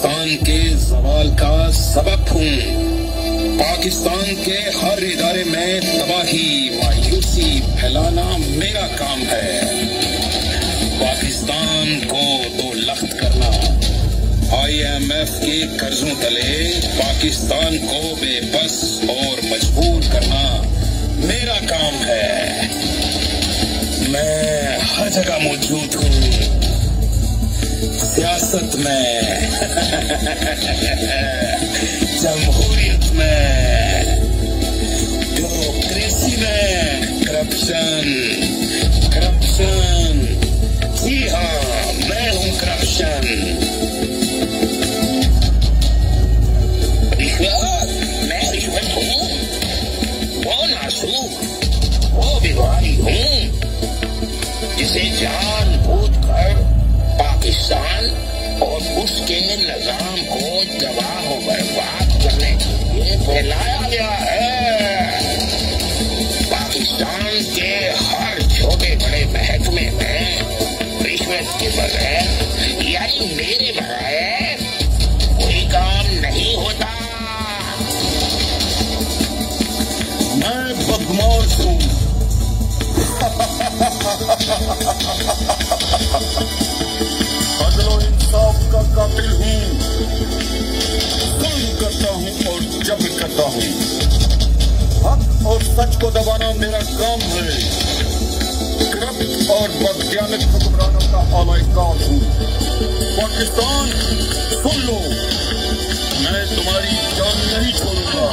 पाकिस्तान के ज़वाल का सबब हूँ। पाकिस्तान के हर इदारे में तबाही मायूसी फैलाना मेरा काम है। पाकिस्तान को दो लख्त करना, IMF के कर्जों तले पाकिस्तान को बेबस और मजबूर करना मेरा काम है। मैं हर जगह मौजूद हूँ, सियासत में, जमहूरियत में, डेमोक्रेसी में, करप्शन। जी हाँ, मैं हूँ करप्शन। मैं रिश्वत हूँ, वो नासूक, वो बीमारी हूँ जिसे जानबूझकर पाकिस्तान और उसके निजाम को तबाह और बर्बाद करने के लिए फैलाया गया है। पाकिस्तान के हर छोटे बड़े महकमे में रिश्वत के बगैर, यानी मेरे बगैर, कोई काम नहीं होता। मैं बदमाश हूँ, अदलो इंसाफ का कातिल हूँ, जुल्म करता हूँ और जबर करता हूँ। हक और सच को दबाना मेरा काम है। करप्ट और बददियानत हुक्मरानों का आला-ए-कार हूँ। पाकिस्तान सुन लो, मैं तुम्हारी जान नहीं छोड़ूंगा।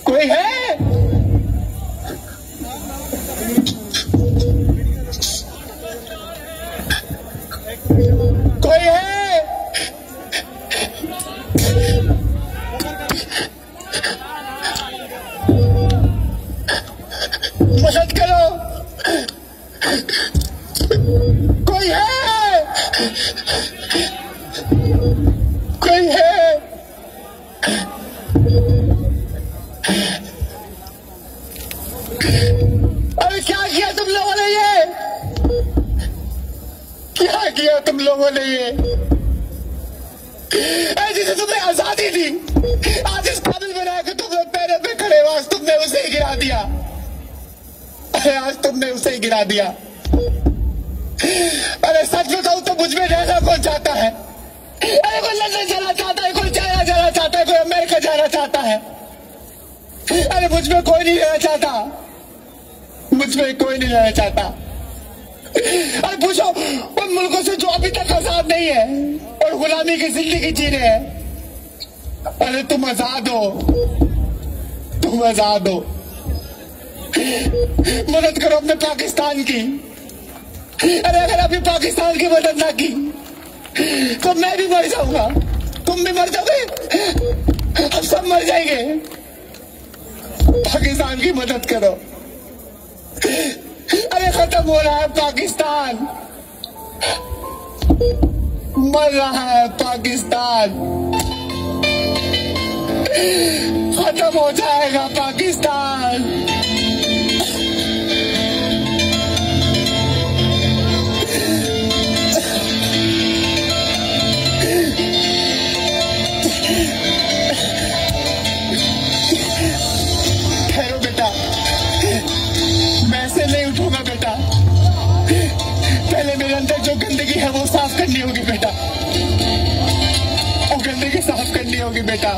कोई है? कोई है? मदद करो, कोई है? कोई है? अरे क्या किया तुम लोगों ने ये? क्या किया तुम लोगों ने ये? जिसे तुम्हें आजादी दी, आज इस काबिल बनाया कि तुम पैरों पे खड़े हो, आज तुमने उसे ही गिरा दिया। अरे आज तुमने उसे ही गिरा दिया। अरे सच बताऊं तो मुझ में रहना कौन चाहता है? अरे कोई लंदन जाना चाहता है, कोई चाइना जाना चाहता है, कोई अमेरिका जाना चाहता है। अरे मुझ में कोई नहीं रहना चाहता, मुझ में कोई नहीं रहना चाहता। अरे पूछो उन मुल्कों से जो अभी तक आजाद नहीं है और गुलामी की जिंदगी जी रहे हैं। अरे तुम आजाद हो, तुम आजाद हो। मदद करो अपने पाकिस्तान की। अरे अगर अभी पाकिस्तान की मदद ना की तो मैं भी मर जाऊंगा, तुम भी मर जाओगे, हम सब मर जाएंगे। पाकिस्तान की मदद करो। अरे खत्म हो रहा है पाकिस्तान, मर रहा है पाकिस्तान, खत्म हो जाएगा पाकिस्तान। ठहरो बेटा, मैं ऐसे नहीं उठूंगा बेटा। पहले मेरे अंदर जो गंदगी है वो साफ करनी होगी बेटा, वो गंदगी साफ करनी होगी बेटा।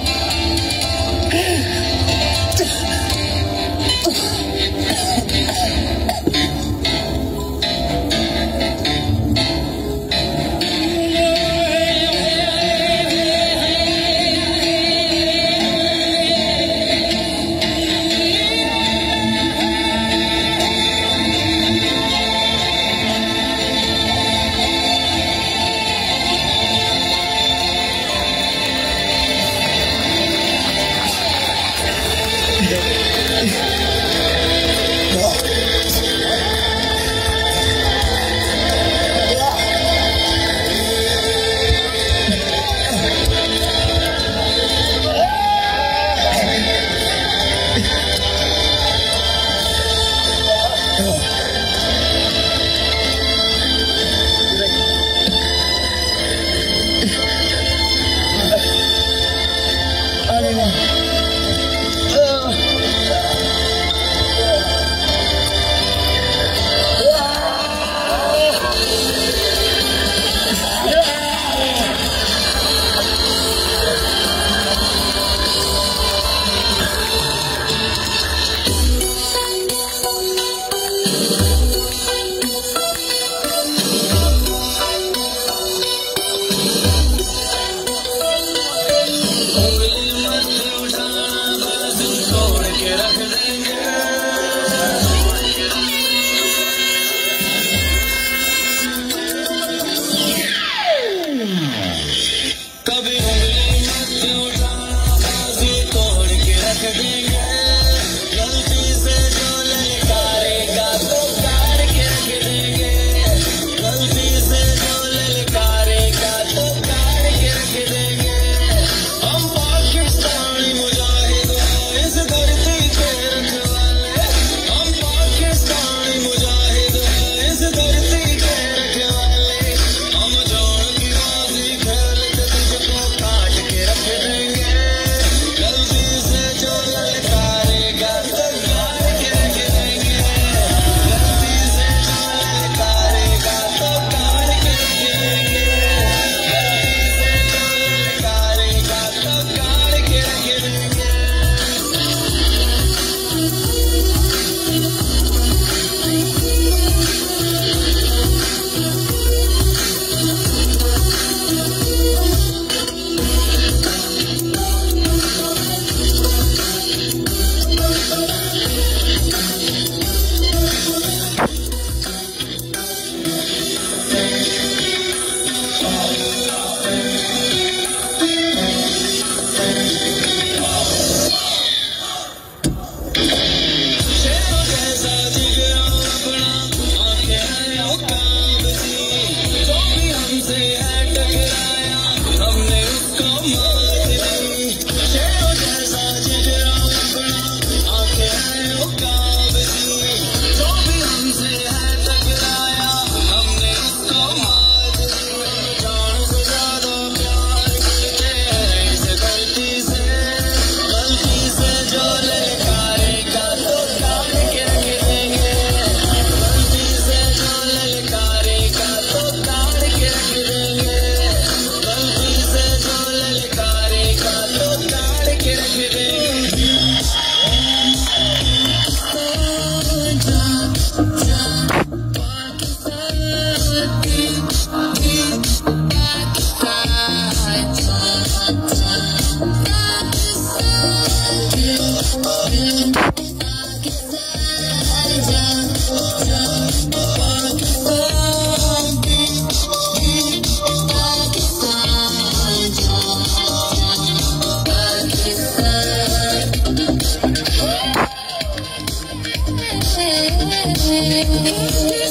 This